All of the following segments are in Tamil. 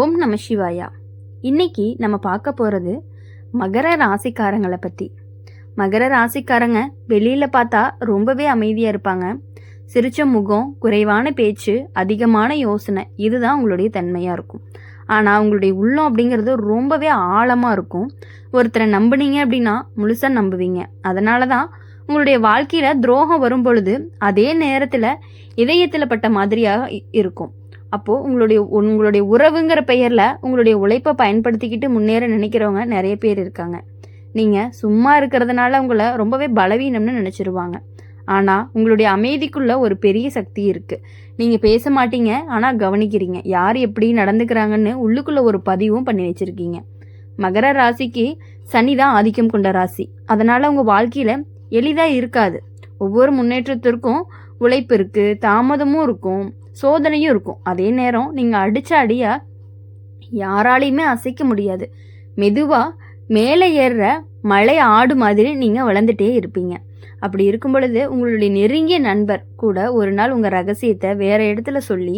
ஓம் நம சிவாயா. இன்னைக்கு நம்ம பார்க்க போகிறது மகர ராசிக்காரங்களை பற்றி. மகர ராசிக்காரங்க வெளியில் பார்த்தா ரொம்பவே அமைதியாக இருப்பாங்க. சிரிச்ச முகம், குறைவான பேச்சு, அதிகமான யோசனை, இதுதான் உங்களுடைய தன்மையாக இருக்கும். ஆனால் உங்களுடைய உள்ளம் அப்படிங்கிறது ரொம்பவே ஆழமாக இருக்கும். ஒருத்தரை நம்புனீங்க அப்படின்னா முழுசாக நம்புவீங்க. அதனால தான் உங்களுடைய வாழ்க்கையில் துரோகம் வரும் பொழுது அதே நேரத்தில் இதயத்தில் பட்ட மாதிரியாக இருக்கும். அப்போது உங்களுடைய உறவுங்கிற பெயரில் உங்களுடைய உழைப்பை பயன்படுத்திக்கிட்டு முன்னேற நினைக்கிறவங்க நிறைய பேர் இருக்காங்க. நீங்கள் சும்மா இருக்கிறதுனால உங்களை ரொம்பவே பலவீனம்னு நினச்சிருவாங்க. ஆனால் உங்களுடைய அமைதிக்குள்ள ஒரு பெரிய சக்தி இருக்குது. நீங்கள் பேச மாட்டீங்க, ஆனால் கவனிக்கிறீங்க. யார் எப்படி நடந்துக்கிறாங்கன்னு உள்ளுக்குள்ளே ஒரு பதிவும் பண்ணி வச்சுருக்கீங்க. மகர ராசிக்கு சனி தான் ஆதிக்கம் கொண்ட ராசி. அதனால் உங்கள் வாழ்க்கையில் எளிதாக இருக்காது. ஒவ்வொரு முன்னேற்றத்திற்கும் உழைப்பு இருக்குது, தாமதமும் இருக்கும், சோதனையும் இருக்கும். அதே நேரம் நீங்கள் அடித்த அடியாக யாராலையுமே அசைக்க முடியாது. மெதுவாக மேலே ஏறுற மலை ஆடு மாதிரி நீங்கள் வளர்ந்துட்டே இருப்பீங்க. அப்படி இருக்கும் பொழுது உங்களுடைய நெருங்கிய நண்பர் கூட ஒரு நாள் உங்கள் ரகசியத்தை வேறு இடத்துல சொல்லி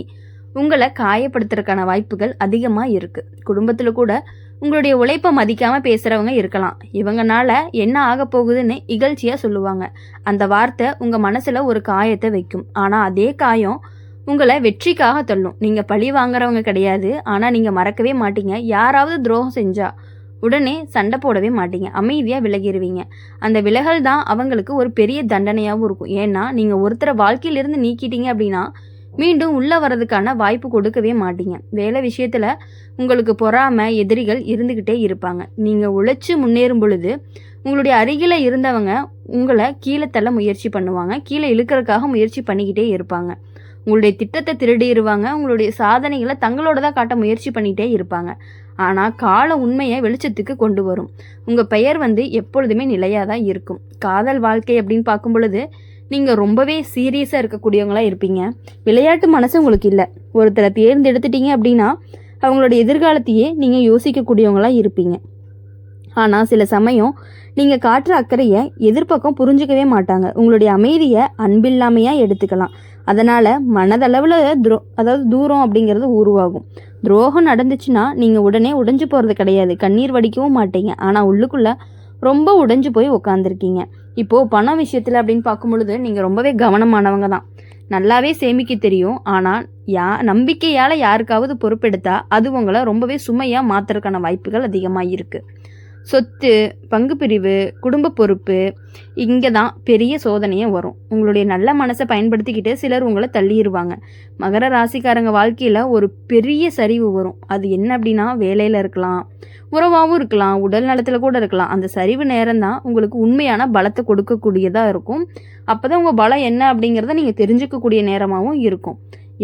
உங்களை காயப்படுத்துறதுக்கான வாய்ப்புகள் அதிகமாக இருக்குது. குடும்பத்தில் கூட உங்களுடைய உழைப்பை மதிக்காமல் பேசுகிறவங்க இருக்கலாம். இவங்கனால என்ன ஆக போகுதுன்னு இகழ்ச்சியாக சொல்லுவாங்க. அந்த வார்த்தை உங்கள் மனசில் ஒரு காயத்தை வைக்கும். ஆனால் அதே காயம் உங்களை வெற்றிக்காக தள்ளும். நீங்கள் பழி வாங்குறவங்க கிடையாது, ஆனால் நீங்கள் மறக்கவே மாட்டீங்க. யாராவது துரோகம் செஞ்சா உடனே சண்டை போடவே மாட்டீங்க, அமைதியாக விலகிடுவீங்க. அந்த விலகல் தான் அவங்களுக்கு ஒரு பெரிய தண்டனையாகவும் இருக்கும். ஏன்னா நீங்கள் ஒருத்தரை வாழ்க்கையிலிருந்து நீக்கிட்டீங்க அப்படின்னா மீண்டும் உள்ளே வர்றதுக்கான வாய்ப்பு கொடுக்கவே மாட்டீங்க. வேலை விஷயத்தில் உங்களுக்கு பொறாமை, எதிரிகள் இருந்துக்கிட்டே இருப்பாங்க. நீங்கள் உழைச்சி முன்னேறும் பொழுது உங்களுடைய அருகில் இருந்தவங்க உங்களை கீழே தள்ள முயற்சி பண்ணுவாங்க, கீழே இழுக்கிறதுக்காக முயற்சி பண்ணிக்கிட்டே இருப்பாங்க. உங்களுடைய திட்டத்தை திருடிடுவாங்க. உங்களுடைய சாதனைகளை தங்களோட தான் காட்ட முயற்சி பண்ணிகிட்டே இருப்பாங்க. ஆனால் கால உண்மையை வெளிச்சத்துக்கு கொண்டு வரும். உங்கள் பெயர் எப்பொழுதுமே நிலையாக தான் இருக்கும். காதல் வாழ்க்கை அப்படின்னு பார்க்கும் பொழுது நீங்கள் ரொம்பவே சீரியஸாக இருக்கக்கூடியவங்களாக இருப்பீங்க. விளையாட்டு மனசு உங்களுக்கு இல்லை. ஒருத்தரை தேர்ந்தெடுத்துட்டீங்க அப்படின்னா அவங்களோட எதிர்காலத்தையே நீங்கள் யோசிக்கக்கூடியவங்களாக இருப்பீங்க. ஆனால் சில சமயம் நீங்கள் காட்டுற அக்கறையை எதிர்ப்பக்கம் புரிஞ்சிக்கவே மாட்டாங்க. உங்களுடைய அமைதியை அன்பில்லாமையாக எடுத்துக்கலாம். அதனால் மனதளவில் தூரம் அப்படிங்கிறது உருவாகும். துரோகம் நடந்துச்சுன்னா நீங்கள் உடனே உடைஞ்சு போகிறது கிடையாது, கண்ணீர் வடிக்கவும் மாட்டீங்க. ஆனால் உள்ளுக்குள்ளே ரொம்ப உடைஞ்சு போய் உட்காந்துருக்கீங்க. இப்போது பணம் விஷயத்தில் அப்படின்னு பார்க்கும் பொழுது நீங்கள் ரொம்பவே கவனமானவங்க தான். நல்லாவே சேமிக்க தெரியும். ஆனால் நம்பிக்கையால் யாருக்காவது பொறுப்பெடுத்தா அது உங்களை ரொம்பவே சுமையாக மாற்றுறதுக்கான வாய்ப்புகள் அதிகமாக இருக்குது. சொத்து, பங்கு பிரிவு, குடும்ப பொறுப்பு, இங்கே தான் பெரிய சோதனையே வரும். உங்களுடைய நல்ல மனசை பயன்படுத்திக்கிட்டு சிலர் உங்களை தள்ளிடுவாங்க. மகர ராசிக்காரங்க வாழ்க்கையில் ஒரு பெரிய சரிவு வரும். அது என்ன அப்படின்னா வேலையில் இருக்கலாம், உறவாகவும் இருக்கலாம், உடல் நலத்தில் கூட இருக்கலாம். அந்த சரிவு நேரம் தான் உங்களுக்கு உண்மையான பலத்தை கொடுக்கக்கூடியதாக இருக்கும். அப்போ தான் உங்கள் பலம் என்ன அப்படிங்கிறத நீங்கள் தெரிஞ்சுக்கக்கூடிய நேரமாகவும் இருக்கும்.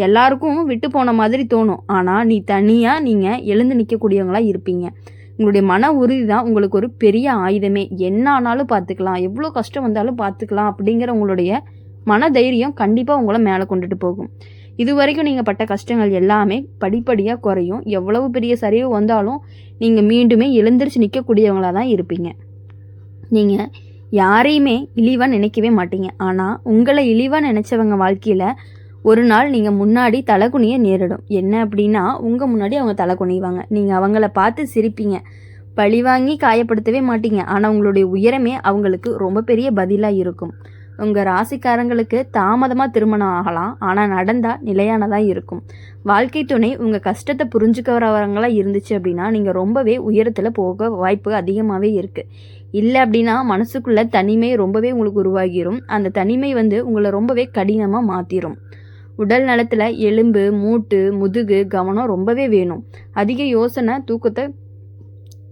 எல்லாருக்கும் விட்டு போன மாதிரி தோணும். ஆனால் நீங்கள் எழுந்து நிற்கக்கூடியவங்களாக இருப்பீங்க. உங்களுடைய மன உறுதி தான் உங்களுக்கு ஒரு பெரிய ஆயுதமே. என்ன ஆனாலும் பார்த்துக்கலாம், எவ்வளோ கஷ்டம் வந்தாலும் பார்த்துக்கலாம் அப்படிங்கிற உங்களுடைய மன தைரியம் கண்டிப்பாக உங்களை மேலே கொண்டுட்டு போகும். இது வரைக்கும் நீங்கள் பட்ட கஷ்டங்கள் எல்லாமே படிப்படியாக குறையும். எவ்வளவு பெரிய சரிவு வந்தாலும் நீங்கள் மீண்டுமே எழுந்திரிச்சு நிற்கக்கூடியவங்களாக தான் இருப்பீங்க. நீங்கள் யாரையுமே இழிவாக நினைக்கவே மாட்டீங்க. ஆனால் உங்களை இழிவாக நினச்சவங்க வாழ்க்கையில் ஒரு நாள் நீங்கள் முன்னாடி தலைகுனிய நேரிடும். என்ன அப்படின்னா உங்கள் முன்னாடி அவங்க தலை குனிவாங்க. நீங்கள் அவங்கள பார்த்து சிரிப்பீங்க, பழி வாங்கி காயப்படுத்தவே மாட்டீங்க. ஆனால் உங்களுடைய உயரமே அவங்களுக்கு ரொம்ப பெரிய பதிலாக இருக்கும். உங்கள் ராசிக்காரங்களுக்கு தாமதமாக திருமணம் ஆகலாம், ஆனால் நடந்தால் நிலையானதாக இருக்கும். வாழ்க்கை துணை உங்கள் கஷ்டத்தை புரிஞ்சுக்கிறவங்களாக இருந்துச்சு அப்படின்னா நீங்கள் ரொம்பவே உயரத்தில் போக வாய்ப்பு அதிகமாகவே இருக்குது. இல்லை அப்படின்னா மனசுக்குள்ளே தனிமை ரொம்பவே உங்களுக்கு உருவாகிடும். அந்த தனிமை உங்களை ரொம்பவே கடினமாக மாற்றிடும். உடல் நலத்தில் எலும்பு, மூட்டு, முதுகு கவனம் ரொம்பவே வேணும். அதிக யோசனை தூக்கத்தை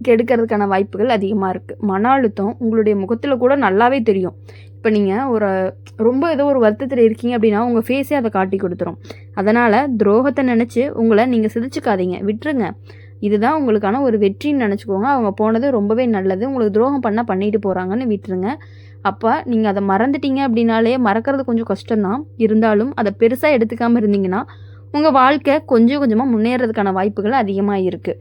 கெடுக்கிறதுக்கான வாய்ப்புகள் அதிகமாக இருக்குது. மன அழுத்தம் உங்களுடைய முகத்தில் கூட நல்லாவே தெரியும். இப்போ நீங்கள் ரொம்ப ஏதோ ஒரு வருத்தத்தில் இருக்கீங்க அப்படின்னா உங்கள் ஃபேஸே அதை காட்டி கொடுத்துரும். அதனால் துரோகத்தை நினச்சி உங்களை நீங்கள் சிதைச்சிக்காதீங்க, விட்டுருங்க. இதுதான் உங்களுக்கான ஒரு வெற்றின்னு நினச்சிக்கோங்க. அவங்க போனது ரொம்பவே நல்லது. உங்களுக்கு துரோகம் பண்ணிட்டு போகிறாங்கன்னு விட்டுருங்க. அப்போ நீங்கள் அதை மறந்துட்டீங்க அப்படின்னாலே மறக்கிறது கொஞ்சம் கஷ்டம்தான். இருந்தாலும் அதை பெருசாக எடுத்துக்காமல் இருந்தீங்கன்னா உங்கள் வாழ்க்கை கொஞ்சம் கொஞ்சமாக முன்னேறதுக்கான வாய்ப்புகள் அதிகமாக இருக்குது.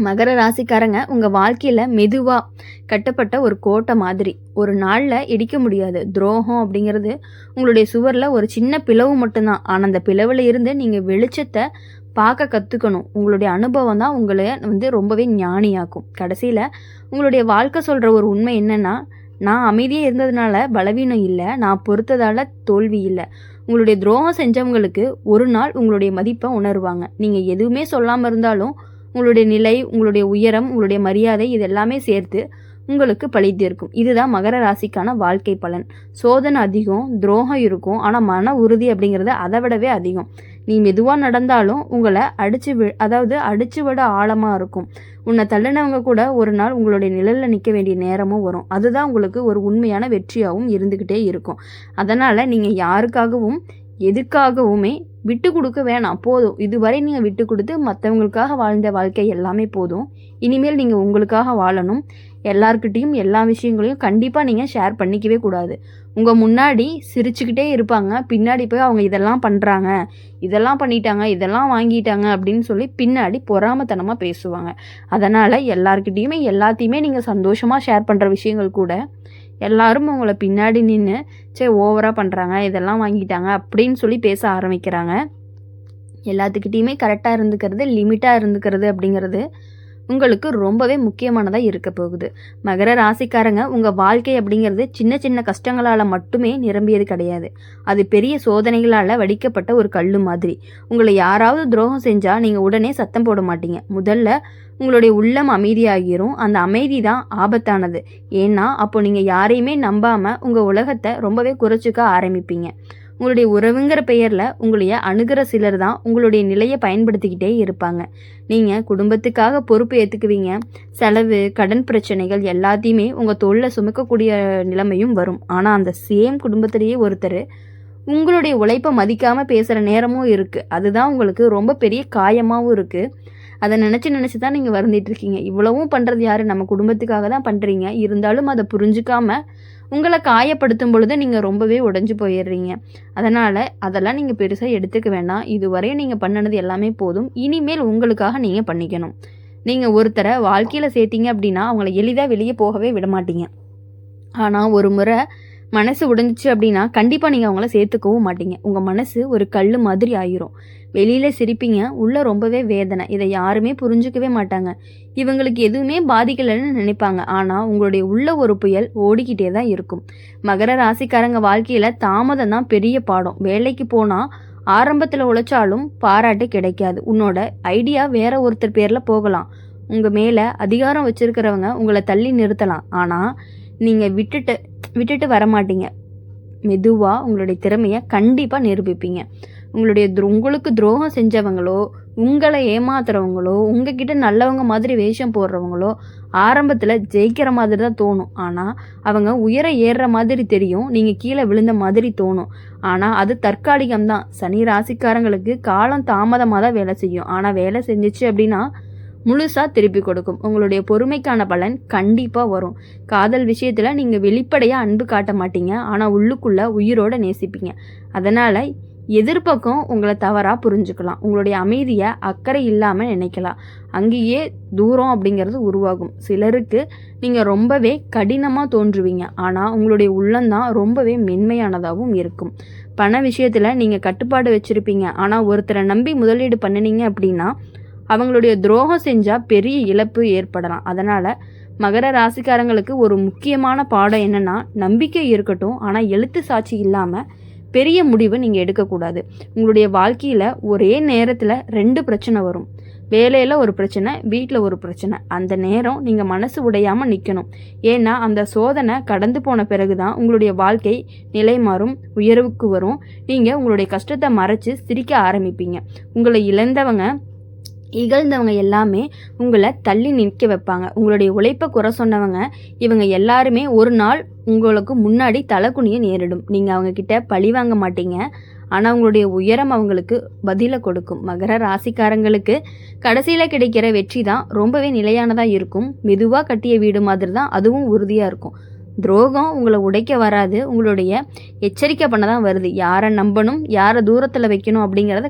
மகர ராசிக்காரங்க உங்கள் வாழ்க்கையில் மெதுவாக கட்டப்பட்ட ஒரு கோட்டை மாதிரி. ஒரு நாளில் இடிக்க முடியாது. துரோகம் அப்படிங்கிறது உங்களுடைய சுவரில் ஒரு சின்ன பிளவு மட்டும்தான். ஆனால் அந்த பிளவில் இருந்து நீங்கள் வெளிச்சத்தை பார்க்க கற்றுக்கணும். உங்களுடைய அனுபவம் தான் உங்களை ரொம்பவே ஞானியாக்கும். கடைசியில் உங்களுடைய வாழ்க்கை சொல்கிற ஒரு உண்மை என்னென்னா, நான் அமைதியாக இருந்ததுனால பலவீனம் இல்லை, நான் பொறுத்ததால் தோல்வி இல்லை. உங்களுடைய துரோகம் செஞ்சவங்களுக்கு ஒரு நாள் உங்களுடைய மதிப்பை உணருவாங்க. நீங்கள் எதுவுமே சொல்லாமல் இருந்தாலும் உங்களுடைய நிலை, உங்களுடைய உயரம், உங்களுடைய மரியாதை இது எல்லாமே சேர்த்து உங்களுக்கு பழித்திருக்கும். இதுதான் மகர ராசிக்கான வாழ்க்கை பலன். சோதனை அதிகம், துரோகம் இருக்கும், ஆனால் மன உறுதி அப்படிங்கிறது அதை விடவே அதிகம். நீ மெதுவாக நடந்தாலும் உங்களை அடிச்சு விட ஆழமாக இருக்கும். உன்னை தள்ளினவங்க கூட ஒரு நாள் உங்களுடைய நிழலில் நிற்க வேண்டிய நேரமும் வரும். அதுதான் உங்களுக்கு ஒரு உண்மையான வெற்றியாகவும் இருந்துக்கிட்டே இருக்கும். அதனால் நீங்கள் யாருக்காகவும் எதுக்காகவுமே விட்டு கொடுக்க வேணாம். போதும், இதுவரை நீங்கள் விட்டு கொடுத்து மற்றவங்களுக்காக வாழ்ந்த வாழ்க்கை எல்லாமே போதும். இனிமேல் நீங்கள் உங்களுக்காக வாழணும். எல்லார்கிட்டையும் எல்லா விஷயங்களையும் கண்டிப்பாக நீங்கள் ஷேர் பண்ணிக்கவே கூடாது. உங்கள் முன்னாடி சிரிச்சுக்கிட்டே இருப்பாங்க, பின்னாடி போய் அவங்க இதெல்லாம் பண்ணுறாங்க, இதெல்லாம் பண்ணிட்டாங்க, இதெல்லாம் வாங்கிட்டாங்க அப்படின்னு சொல்லி பின்னாடி பொறாமத்தனமாக பேசுவாங்க. அதனால் எல்லார்கிட்டையுமே எல்லாத்தையுமே நீங்கள் சந்தோஷமாக ஷேர் பண்ணுற விஷயங்கள் கூட எல்லாரும் உங்களை பின்னாடி நின்று சரி ஓவராக பண்ணுறாங்க, இதெல்லாம் வாங்கிட்டாங்க அப்படின்னு சொல்லி பேச ஆரம்பிக்கிறாங்க. எல்லாத்துக்கிட்டேயுமே கரெக்டாக இருந்துக்கிறது, லிமிட்டாக இருந்துக்கிறது அப்படிங்கிறது உங்களுக்கு ரொம்பவே முக்கியமானதாக இருக்க போகுது. மகர ராசிக்காரங்க, உங்கள் வாழ்க்கை அப்படிங்கிறது சின்ன சின்ன கஷ்டங்களால் மட்டுமே நிரம்பியது கிடையாது. அது பெரிய சோதனைகளால் வடிக்கப்பட்ட ஒரு கல் மாதிரி. உங்களை யாராவது துரோகம் செஞ்சால் நீங்கள் உடனே சத்தம் போட மாட்டீங்க. முதல்ல உங்களுடைய உள்ளம் அமைதியாகிரும். அந்த அமைதி தான் ஆபத்தானது. ஏன்னா அப்போ நீங்கள் யாரையுமே நம்பாமல் உங்கள் உலகத்தை ரொம்பவே குறைச்சிக்க ஆரம்பிப்பீங்க. உங்களுடைய உறவுங்கிற பெயரில் உங்களைய அணுகிற சிலர் தான் உங்களுடைய நிலையை பயன்படுத்திக்கிட்டே இருப்பாங்க. நீங்கள் குடும்பத்துக்காக பொறுப்பு ஏற்றுக்குவீங்க. செலவு, கடன் பிரச்சனைகள் எல்லாத்தையுமே உங்கள் தோளில் சுமக்கக்கூடிய நிலைமையும் வரும். ஆனால் அந்த சேம் குடும்பத்திலேயே ஒருத்தர் உங்களுடைய உழைப்பை மதிக்காமல் பேசுகிற நேரமும் இருக்குது. அதுதான் உங்களுக்கு ரொம்ப பெரிய காயமாகவும் இருக்குது. அதை நினச்சி தான் நீங்கள் வருந்திட்டுருக்கீங்க. இவ்வளவும் பண்ணுறது யார்? நம்ம குடும்பத்துக்காக தான் பண்ணுறீங்க. இருந்தாலும் அதை புரிஞ்சுக்காமல் உங்களை காயப்படுத்தும் பொழுது நீங்கள் ரொம்பவே உடஞ்சி போயிடுறீங்க. அதனால் அதெல்லாம் நீங்கள் பெருசாக எடுத்துக்க வேண்டாம். இதுவரையும் நீங்கள் பண்ணினது எல்லாமே போதும். இனிமேல் உங்களுக்காக நீங்கள் பண்ணிக்கணும். நீங்கள் ஒருத்தரை வாழ்க்கையில் சேர்த்தீங்க அப்படின்னா அவங்கள எளிதாக வெளியே போகவே விட மாட்டீங்க. ஆனால் ஒரு முறை மனசு உடைஞ்சிச்சு அப்படின்னா கண்டிப்பாக நீங்கள் அவங்கள சேர்த்துக்கவும் மாட்டீங்க. உங்கள் மனசு ஒரு கல் மாதிரி ஆயிரும். வெளியில் சிரிப்பீங்க, உள்ளே ரொம்பவே வேதனை. இதை யாருமே புரிஞ்சிக்கவே மாட்டாங்க. இவங்களுக்கு எதுவுமே பாதிக்கலைன்னு நினைப்பாங்க. ஆனால் உங்களுடைய உள்ள ஒரு புயல் ஓடிக்கிட்டே தான் இருக்கும். மகர ராசிக்காரங்க வாழ்க்கையில் தாமதம் தான் பெரிய பாடம். வேலைக்கு போனால் ஆரம்பத்தில் உழைச்சாலும் பாராட்டு கிடைக்காது. உன்னோட ஐடியா வேற ஒருத்தர் பேரில் போகலாம். உங்கள் மேலே அதிகாரம் வச்சுருக்கிறவங்க உங்களை தள்ளி நிறுத்தலாம். ஆனால் நீங்கள் விட்டுட்டு வரமாட்டீங்க. மெதுவாக உங்களுடைய திறமையை கண்டிப்பாக நிரூபிப்பீங்க. உங்களுக்கு துரோகம் செஞ்சவங்களோ, உங்களை ஏமாத்துறவங்களோ, உங்ககிட்ட நல்லவங்க மாதிரி வேஷம் போடுறவங்களோ ஆரம்பத்தில் ஜெயிக்கிற மாதிரி தான் தோணும். ஆனால் அவங்க உயர ஏறுற மாதிரி தெரியும், நீங்கள் கீழே விழுந்த மாதிரி தோணும். ஆனால் அது தற்காலிகம்தான். சனி ராசிக்காரங்களுக்கு காலம் தாமதமாக தான் வேலை செய்யும். ஆனால் வேலை செஞ்சிச்சு அப்படின்னா முழுசாக திருப்பி கொடுக்கும். உங்களுடைய பொறுமைக்கான பலன் கண்டிப்பாக வரும். காதல் விஷயத்தில் நீங்கள் வெளிப்படையாக அன்பு காட்ட மாட்டீங்க. ஆனால் உள்ளுக்குள்ளே உயிரோடு நேசிப்பீங்க. அதனால் எதிர்பக்கம் உங்களை தவறாக புரிஞ்சுக்கலாம். உங்களுடைய அமைதியை அக்கறை இல்லாமல் நினைக்கலாம். அங்கேயே தூரம் அப்படிங்கிறது உருவாகும். சிலருக்கு நீங்கள் ரொம்பவே கடினமாக தோன்றுவீங்க. ஆனால் உங்களுடைய உள்ளம்தான் ரொம்பவே மென்மையானதாகவும் இருக்கும். பண விஷயத்தில் நீங்கள் கட்டுப்பாடு வச்சுருப்பீங்க. ஆனால் ஒருத்தரை நம்பி முதலீடு பண்ணினீங்க அப்படின்னா அவங்களுடைய துரோகம் செஞ்சால் பெரிய இழப்பு ஏற்படலாம். அதனால் மகர ராசிக்காரங்களுக்கு ஒரு முக்கியமான பாடம் என்னென்னா, நம்பிக்கை இருக்கட்டும், ஆனால் எழுத்து சாட்சி இல்லாமல் பெரிய முடிவு நீங்கள் எடுக்கக்கூடாது. உங்களுடைய வாழ்க்கையில் ஒரே நேரத்தில் 2 பிரச்சனை வரும். வேலையில் ஒரு பிரச்சனை, வீட்டில் ஒரு பிரச்சனை. அந்த நேரம் நீங்கள் மனசு உடையாமல் நிற்கணும். ஏன்னா அந்த சோதனை கடந்து போன பிறகு தான் உங்களுடைய வாழ்க்கை நிலை மாறும், உயர்வுக்கு வரும். நீங்கள் உங்களுடைய கஷ்டத்தை மறைச்சி சிரிக்க ஆரம்பிப்பீங்க. உங்களை இகழ்ந்தவங்க எல்லாமே உங்களை தள்ளி நிற்க வைப்பாங்க. உங்களுடைய உழைப்பை குறை சொன்னவங்க இவங்க எல்லாருமே ஒரு நாள் உங்களுக்கு முன்னாடி தலைக்குனிய நேரிடும். நீங்கள் அவங்கக்கிட்ட பழி வாங்க மாட்டீங்க. ஆனால் உங்களுடைய உயரம் அவங்களுக்கு பதிலை கொடுக்கும். மகர ராசிக்காரங்களுக்கு கடைசியில் கிடைக்கிற வெற்றி தான் ரொம்பவே நிலையானதாக இருக்கும். மெதுவாக கட்டிய வீடு மாதிரி தான் அதுவும் உறுதியாக இருக்கும். துரோகம் உங்களை உடைக்க வராது, உங்களுடைய எச்சரிக்கை பண்ண தான் வருது. யாரை நம்பணும், யாரை தூரத்தில் வைக்கணும் அப்படிங்கிறத